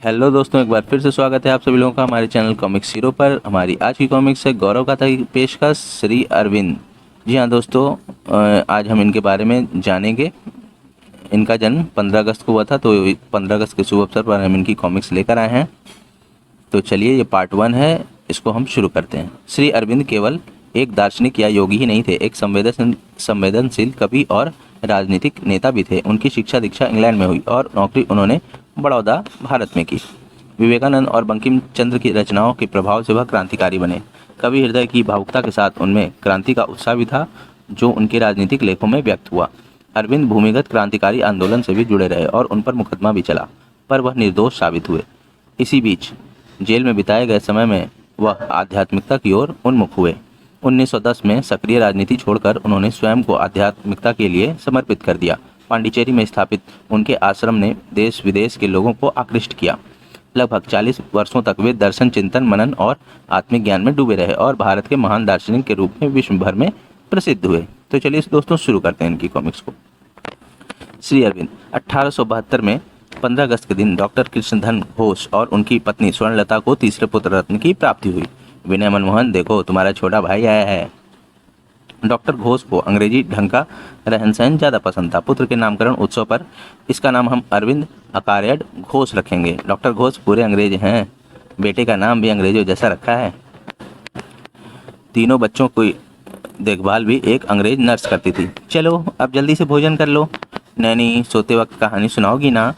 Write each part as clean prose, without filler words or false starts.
Hello दोस्तों, एक बार फिर से स्वागत है आप सभी लोगों का हमारे चैनल कॉमिक्स हीरो पर। हमारी आज की कॉमिक्स है गौरव गाथा की पेशकश श्री अरविंद। जी हाँ दोस्तों, आज हम इनके बारे में जानेंगे। इनका जन्म 15 अगस्त को हुआ था, तो 15 अगस्त के शुभ अवसर पर हम इनकी कॉमिक्स लेकर आए हैं। तो चलिए, ये पार्ट 1 है, इसको हम शुरू करते हैं। श्री अरविंद केवल एक दार्शनिक या योगी ही नहीं थे, एक संवेदनशील कवि और राजनीतिक नेता भी थे। उनकी शिक्षा दीक्षा इंग्लैंड में हुई और नौकरी उन्होंने बड़ौदा, भारत में की। विवेकानंद और बंकिम चंद्र की रचनाओं के प्रभाव से वह क्रांतिकारी बने। कवि हृदय की भावुकता के साथ उनमें क्रांति का उत्साह भी था, जो उनके राजनीतिक लेखों में व्यक्त हुआ। अरविंद भूमिगत क्रांतिकारी आंदोलन से भी जुड़े रहे और उन पर मुकदमा भी चला, पर वह निर्दोष साबित हुए। इसी बीच जेल में बिताए गए समय में वह आध्यात्मिकता की ओर उन्मुख हुए। 1910 में सक्रिय राजनीति छोड़कर उन्होंने स्वयं को आध्यात्मिकता के लिए समर्पित कर दिया। पांडिचेरी में स्थापित उनके आश्रम ने देश विदेश के लोगों को आकृष्ट किया। लगभग 40 वर्षों तक वे दर्शन, चिंतन, मनन और आत्मिक ज्ञान में डूबे रहे और भारत के महान दार्शनिक के रूप में विश्व भर में प्रसिद्ध हुए। तो चलिए दोस्तों, शुरू करते हैं इनकी कॉमिक्स को। श्री अरविंद 1872 में 15 अगस्त के दिन डॉक्टर कृष्णधन घोष और उनकी पत्नी स्वर्णलता को तीसरे पुत्र रत्न की प्राप्ति हुई। विनय मनमोहन, देखो तुम्हारा छोटा भाई आया है। डॉक्टर घोष को अंग्रेजी ढंग का रहन सहन ज़्यादा पसंद था। पुत्र के नामकरण उत्सव पर इसका नाम हम अरविंद अकार्यड घोष रखेंगे। डॉक्टर घोष पूरे अंग्रेज हैं, बेटे का नाम भी अंग्रेजों जैसा रखा है। तीनों बच्चों की देखभाल भी एक अंग्रेज नर्स करती थी। चलो अब जल्दी से भोजन कर लो। नैनी, सोते वक्त कहानी सुनाओगी ना?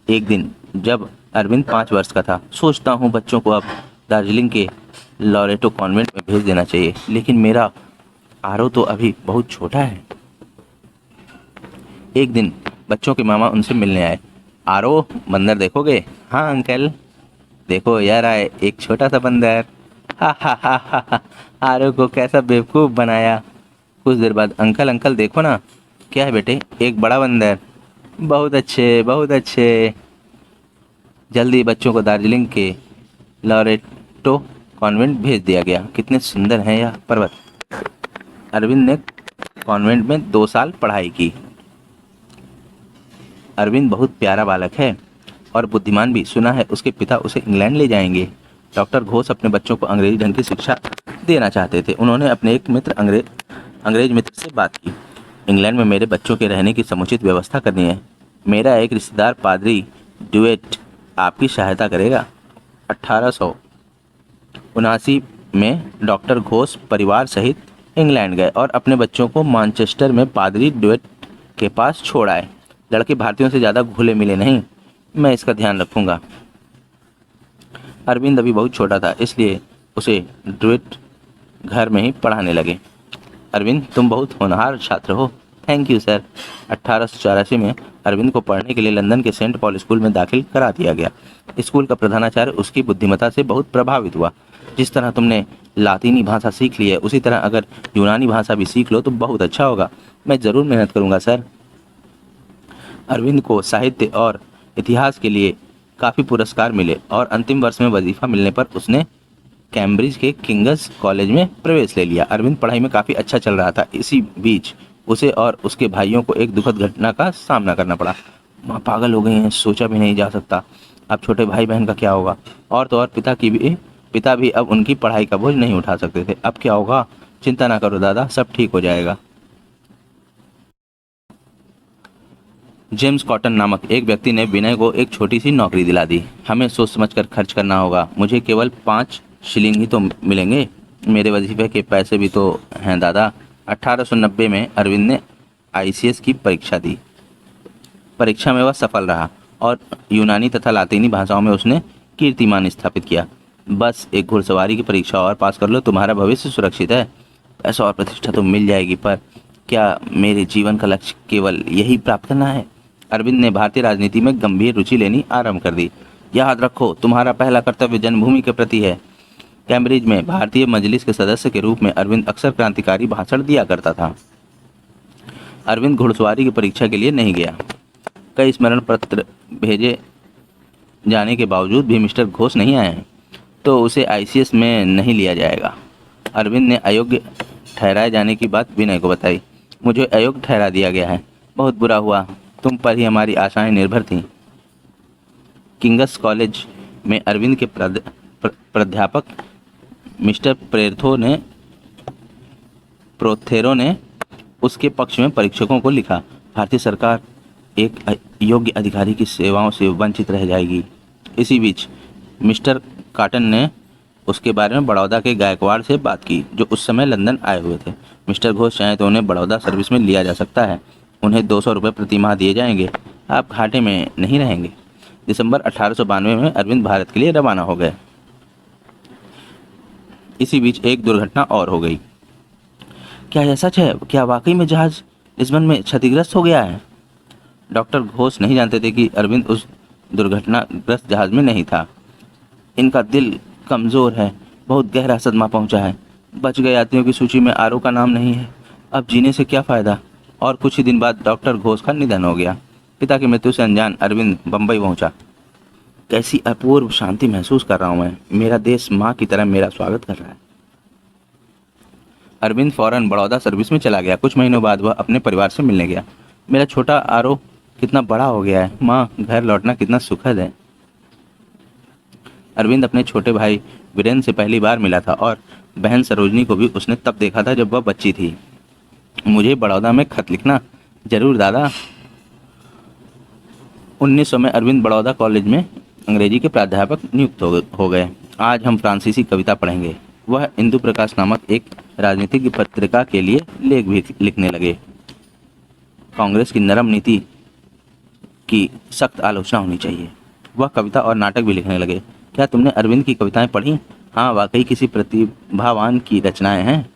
एक दिन जब अरविंद 5 वर्ष का था, सोचता हूँ बच्चों को अब दार्जिलिंग के लॉरेटो कॉन्वेंट में भेज देना चाहिए, लेकिन मेरा आरो तो अभी बहुत छोटा है। एक दिन बच्चों के मामा उनसे मिलने आए। आरो, बंदर देखोगे? हाँ अंकल। देखो यार, आए एक छोटा सा बंदर। हा हा हा हा हा। आरो को कैसा बेवकूफ़ बनाया। कुछ देर बाद, अंकल अंकल देखो ना। क्या है बेटे? एक बड़ा बंदर। बहुत अच्छे, बहुत अच्छे। जल्दी बच्चों को दार्जिलिंग के लॉरेटो कॉन्वेंट भेज दिया गया। कितने सुंदर हैं यह पर्वत। अरविंद ने कॉन्वेंट में 2 साल पढ़ाई की। अरविंद बहुत प्यारा बालक है और बुद्धिमान भी। सुना है उसके पिता उसे इंग्लैंड ले जाएंगे। डॉक्टर घोष अपने बच्चों को अंग्रेजी ढंग की शिक्षा देना चाहते थे। उन्होंने अपने एक मित्र अंग्रेज मित्र से बात की। इंग्लैंड में मेरे बच्चों के रहने की समुचित व्यवस्था करनी है। मेरा एक रिश्तेदार पादरी ड्यूएट आपकी सहायता करेगा। 1879 में डॉक्टर घोष परिवार सहित इंग्लैंड गए और अपने बच्चों को मानचेस्टर में पादरी ड्यूएट के पास छोड़ आए। लड़के भारतीयों से ज़्यादा घुले मिले नहीं, मैं इसका ध्यान रखूंगा। अरविंद अभी बहुत छोटा था, इसलिए उसे ड्यूएट घर में ही पढ़ाने लगे। अरविंद, तुम बहुत होनहार छात्र हो। Thank you sir. 1884 में अरविंद को पढ़ने के लिए लंदन के सेंट पॉल स्कूल में दाखिल करा दिया गया। स्कूल का प्रधानाचार्य उसकी बुद्धिमत्ता से बहुत प्रभावित हुआ। जिस तरह तुमने लातीनी भाषा सीख ली है, उसी तरह अगर यूनानी भाषा भी सीख लो तो बहुत अच्छा होगा। मैं ज़रूर मेहनत करूँगा सर। अरविंद को साहित्य और इतिहास के लिए काफ़ी पुरस्कार मिले और अंतिम वर्ष में वजीफा मिलने पर उसने कैम्ब्रिज के किंग्स कॉलेज में प्रवेश ले लिया। अरविंद पढ़ाई में काफ़ी अच्छा चल रहा था। इसी बीच उसे और उसके भाइयों को एक दुखद घटना का सामना करना पड़ा। माँ पागल हो गई हैं, सोचा भी नहीं जा सकता। अब छोटे भाई बहन का क्या होगा? और तो और पिता भी अब उनकी पढ़ाई का बोझ नहीं उठा सकते थे। अब क्या होगा? चिंता ना करो दादा, सब ठीक हो जाएगा। जेम्स कॉटन नामक एक व्यक्ति ने विनय को एक छोटी सी नौकरी दिला दी। हमें सोच समझकर खर्च करना होगा। मुझे केवल 5 शिलिंग ही तो मिलेंगे। मेरे वजीफे के पैसे भी तो हैं दादा। 1890 में अरविंद ने आईसीएस की परीक्षा दी। परीक्षा में वह सफल रहा और यूनानी तथा लातीनी भाषाओं में उसने कीर्तिमान स्थापित किया। बस एक घुड़सवारी की परीक्षा और पास कर लो, तुम्हारा भविष्य सुरक्षित है। पैसा और प्रतिष्ठा तो मिल जाएगी, पर क्या मेरे जीवन का लक्ष्य केवल यही प्राप्त करना है? अरविंद ने भारतीय राजनीति में गंभीर रुचि लेनी आरंभ कर दी। याद रखो, तुम्हारा पहला कर्तव्य जन्मभूमि के प्रति है। कैम्ब्रिज में भारतीय मजलिस के सदस्य के रूप में अरविंद अक्सर क्रांतिकारी भाषण दिया करता था। अरविंद घुड़सवारी की परीक्षा के लिए नहीं गया। कई स्मरण पत्र भेजे जाने के बावजूद भी मिस्टर घोष नहीं आए हैं, तो उसे आईसीएस में नहीं लिया जाएगा। अरविंद ने अयोग्य ठहराए जाने की बात विनय को बताई। मुझे अयोग्य ठहरा दिया गया है। बहुत बुरा हुआ, तुम पर ही हमारी आशाएं निर्भर थीं। किंग्स कॉलेज में अरविंद के प्राध्यापक मिस्टर प्रोथेरो ने उसके पक्ष में परीक्षकों को लिखा, भारतीय सरकार एक योग्य अधिकारी की सेवाओं से वंचित रह जाएगी। इसी बीच मिस्टर कॉटन ने उसके बारे में बड़ौदा के गायकवाड़ से बात की, जो उस समय लंदन आए हुए थे। मिस्टर घोष चाहें तो उन्हें बड़ौदा सर्विस में लिया जा सकता है, उन्हें 200 रुपये प्रति माह दिए जाएंगे, आप घाटे में नहीं रहेंगे। दिसंबर 1892 में अरविंद भारत के लिए रवाना हो गए। इसी बीच एक दुर्घटना और हो गई। क्या यह सच है? क्या वाकई में जहाज लिस्बन में क्षतिग्रस्त हो गया है? डॉक्टर घोष नहीं जानते थे कि अरविंद उस दुर्घटनाग्रस्त जहाज में नहीं था। इनका दिल कमज़ोर है, बहुत गहरा सदमा पहुंचा है। बच गए यात्रियों की सूची में आरओ का नाम नहीं है। अब जीने से क्या फ़ायदा? और कुछ ही दिन बाद डॉक्टर घोष का निधन हो गया। पिता की मृत्यु से अनजान अरविंद बम्बई पहुंचा। कैसी अपूर्व शांति महसूस कर रहा हूं मैं। मेरा देश माँ की तरह मेरा स्वागत कर रहा है। अरविंद फौरन बड़ौदा सर्विस में चला गया। कुछ महीनों बाद वह अपने परिवार से मिलने गया। मेरा छोटा आरओ कितना बड़ा हो गया है। माँ, घर लौटना कितना सुखद है। अरविंद अपने छोटे भाई वीरेंद्र से पहली बार मिला था और बहन सरोजनी को भी उसने तब देखा था जब वह बच्ची थी। मुझे बड़ौदा में खत लिखना। जरूर दादा। 1900 में अरविंद बड़ौदा कॉलेज में अंग्रेजी के प्राध्यापक नियुक्त हो गए। आज हम फ्रांसीसी कविता पढ़ेंगे। वह इंदु प्रकाश नामक एक राजनीतिक पत्रिका के लिए लेख भी लिखने लगे। कांग्रेस की नरम नीति की सख्त आलोचना होनी चाहिए। वह कविता और नाटक भी लिखने लगे। क्या तुमने अरविंद की कविताएं पढ़ी? हाँ, वाकई किसी प्रतिभावान की रचनाएं हैं।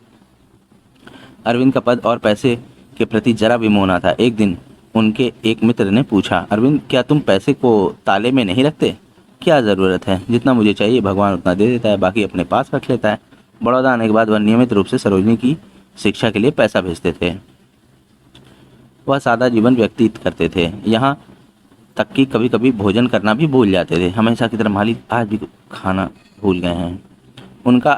अरविंद का पद और पैसे के प्रति जरा भी मोह न था। एक दिन उनके एक मित्र ने पूछा, अरविंद, क्या तुम पैसे को ताले में नहीं रखते? क्या ज़रूरत है? जितना मुझे चाहिए भगवान उतना दे देता है, बाकी अपने पास रख लेता है। बड़ौदा आने के बाद वह नियमित रूप से सरोजनी की शिक्षा के लिए पैसा भेजते थे। वह सादा जीवन व्यतीत करते थे, यहाँ तक कि कभी कभी भोजन करना भी भूल जाते थे। हमेशा की तरह मालिक आज भी खाना भूल गए हैं। उनका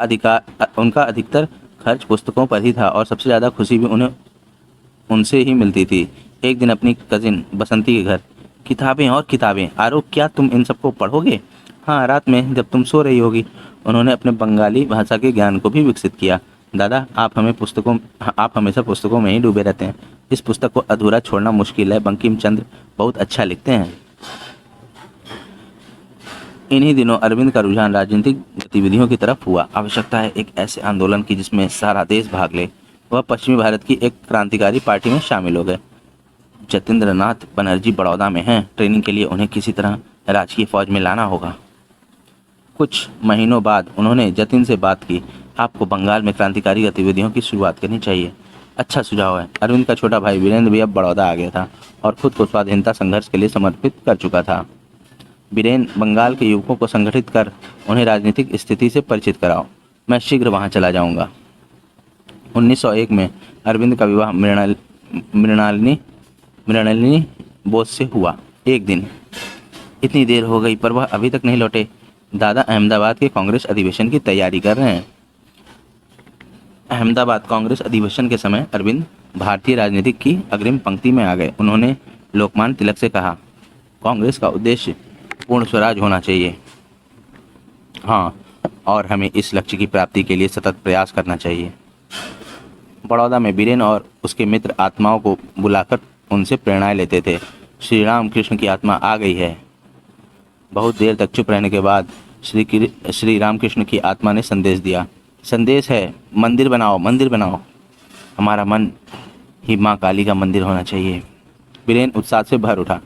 अधिकतर खर्च पुस्तकों पर ही था और सबसे ज़्यादा खुशी भी उन्हें उनसे ही मिलती थी। एक दिन अपनी कजिन बसंती के घर, किताबें और किताबें। आरोप, क्या तुम इन सबको पढ़ोगे? हाँ, रात में जब तुम सो रही होगी। उन्होंने अपने बंगाली भाषा के ज्ञान को भी विकसित किया। दादा, आप हमेशा पुस्तकों में ही डूबे रहते हैं। इस पुस्तक को अधूरा छोड़ना मुश्किल है। बंकिम चंद्र बहुत अच्छा लिखते हैं। इन्हीं दिनों अरविंद का रुझान राजनीतिक गतिविधियों की तरफ हुआ। आवश्यकता है एक ऐसे आंदोलन की जिसमें सारा देश भाग ले। वह पश्चिमी भारत की एक क्रांतिकारी पार्टी में शामिल हो गए। जतीन्द्रनाथ बनर्जी बड़ौदा में हैं। ट्रेनिंग के लिए उन्हें किसी तरह राजकीय फौज में लाना होगा। कुछ महीनों बाद उन्होंने जतिन से बात की। आपको बंगाल में क्रांतिकारी गतिविधियों की शुरुआत करनी चाहिए। अच्छा सुझाव है। अरविंद का छोटा भाई वीरेंद्र भी अब बड़ौदा आ गया था और खुद को स्वाधीनता संघर्ष के लिए समर्पित कर चुका था। वीरेन, बंगाल के युवकों को संगठित कर उन्हें राजनीतिक स्थिति से परिचित कराओ। मैं शीघ्र वहां चला जाऊंगा। 1901 में अरविंद का विवाह मृणालिनी बोस से हुआ। एक दिन, इतनी देर हो गई पर वह अभी तक नहीं लौटे। दादा अहमदाबाद के कांग्रेस अधिवेशन की तैयारी कर रहे हैं। अहमदाबाद कांग्रेस अधिवेशन के समय अरविंद भारतीय राजनीति की अग्रिम पंक्ति में आ गए। उन्होंने लोकमान्य तिलक से कहा, कांग्रेस का उद्देश्य पूर्ण स्वराज होना चाहिए। हाँ, और हमें इस लक्ष्य की प्राप्ति के लिए सतत प्रयास करना चाहिए। बड़ौदा में बीरेन और उसके मित्र आत्माओं को बुलाकर उनसे प्रेरणाएं लेते थे। श्री राम कृष्ण की आत्मा आ गई है। बहुत देर तक चुप रहने के बाद श्री रामकृष्ण की आत्मा ने संदेश दिया। संदेश है, मंदिर बनाओ, मंदिर बनाओ। हमारा मन ही माँ काली का मंदिर होना चाहिए। बीरेन उत्साह से भर उठा।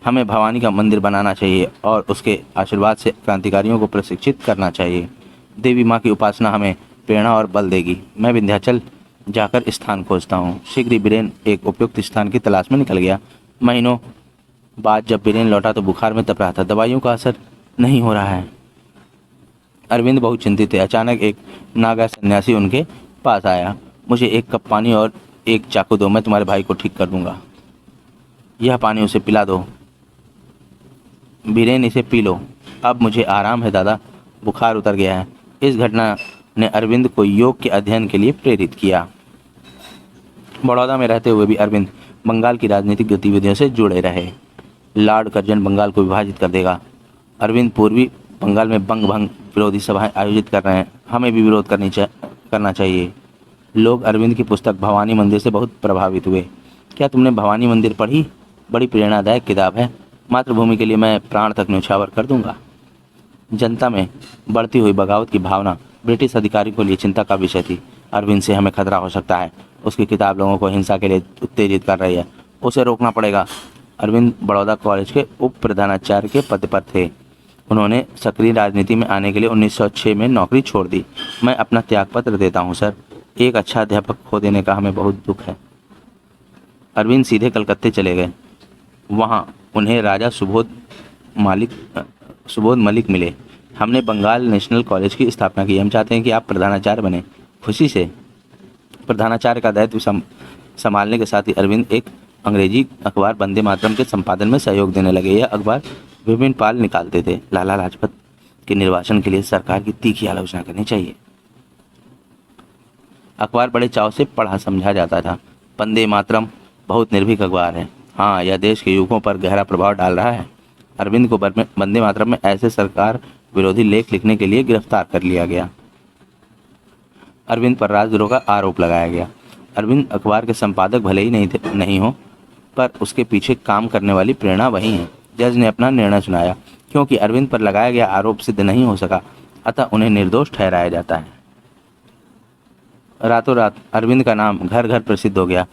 हमें भवानी का मंदिर बनाना चाहिए और उसके आशीर्वाद से क्रांतिकारियों को प्रशिक्षित करना चाहिए। देवी माँ की उपासना हमें प्रेरणा और बल देगी। मैं विंध्याचल जाकर स्थान खोजता हूँ। शीघ्र ही बीरेन एक उपयुक्त स्थान की तलाश में निकल गया। महीनों बाद जब बीरेन लौटा तो बुखार में तप रहा था। दवाइयों का असर नहीं हो रहा है। अरविंद बहुत चिंतित थे। अचानक एक नागा सन्यासी उनके पास आया। मुझे एक कप पानी और एक चाकू दो, मैं तुम्हारे भाई को ठीक कर दूंगा। यह पानी उसे पिला दो। बीरेन, इसे पी लो। अब मुझे आराम है दादा, बुखार उतर गया है। इस घटना ने अरविंद को योग के अध्ययन के लिए प्रेरित किया। बड़ौदा में रहते हुए भी अरविंद बंगाल की राजनीतिक गतिविधियों से जुड़े रहे। लॉर्ड कर्जन बंगाल को विभाजित कर देगा। अरविंद पूर्वी बंगाल में बंग भंग विरोधी सभाएं आयोजित कर रहे हैं, हमें भी विरोध करना चाहिए। लोग अरविंद की पुस्तक भवानी मंदिर से बहुत प्रभावित हुए। क्या तुमने भवानी मंदिर पढ़ी? बड़ी प्रेरणादायक किताब है। मातृभूमि के लिए मैं प्राण तक न्यौछावर कर दूंगा। जनता में बढ़ती हुई बगावत की भावना ब्रिटिश अधिकारी को लिए चिंता का विषय थी। अरविंद से हमें खतरा हो सकता है। उसकी किताब लोगों को हिंसा के लिए उत्तेजित कर रही है, उसे रोकना पड़ेगा। अरविंद बड़ौदा कॉलेज के उप प्रधानाचार्य के पद पर थे। उन्होंने सक्रिय राजनीति में आने के लिए 1906 में नौकरी छोड़ दी। मैं अपना त्यागपत्र देता हूँ सर। एक अच्छा अध्यापक खो देने का हमें बहुत दुख है। अरविंद सीधे कलकत्ते चले गए। वहाँ उन्हें राजा सुबोध मलिक मिले। हमने बंगाल नेशनल कॉलेज की स्थापना की। हम चाहते हैं कि आप प्रधानाचार्य बने। खुशी से। प्रधानाचार्य का दायित्व संभालने के साथ ही अरविंद एक अंग्रेजी अखबार वंदे मातरम के संपादन में सहयोग देने लगे। यह अखबार विभिन्न पाल निकालते थे। लाला लाजपत के निर्वासन के लिए सरकार की तीखी आलोचना करनी चाहिए। अखबार बड़े चाव से पढ़ा समझा जाता था। वंदे मातरम बहुत निर्भीक अखबार है। हाँ, यह देश के युवकों पर गहरा प्रभाव डाल रहा है। अरविंद को वंदे मातरम में ऐसे सरकार विरोधी लेख लिखने के लिए गिरफ्तार कर लिया गया। अरविंद पर राजद्रोह का आरोप लगाया गया। अरविंद अखबार के संपादक भले ही नहीं हो, पर उसके पीछे काम करने वाली प्रेरणा वही है। जज ने अपना निर्णय सुनाया। क्योंकि अरविंद पर लगाया गया आरोप सिद्ध नहीं हो सका, अतः उन्हें निर्दोष ठहराया जाता है। रातों रात अरविंद का नाम घर घर प्रसिद्ध हो गया।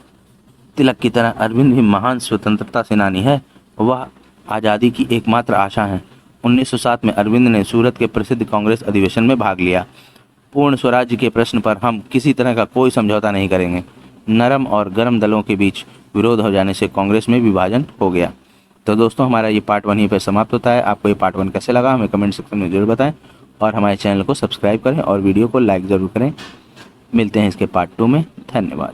तिलक की तरह अरविंद भी महान स्वतंत्रता सेनानी है। वह आज़ादी की एकमात्र आशा है। 1907 में अरविंद ने सूरत के प्रसिद्ध कांग्रेस अधिवेशन में भाग लिया। पूर्ण स्वराज्य के प्रश्न पर हम किसी तरह का कोई समझौता नहीं करेंगे। नरम और गर्म दलों के बीच विरोध हो जाने से कांग्रेस में विभाजन हो गया। तो दोस्तों, हमारा ये पार्ट 1 यहीं पर समाप्त होता है। आपको ये पार्ट 1 कैसे लगा हमें कमेंट सेक्शन में जरूर बताएं और हमारे चैनल को सब्सक्राइब करें और वीडियो को लाइक ज़रूर करें। मिलते हैं इसके पार्ट 2 में। धन्यवाद।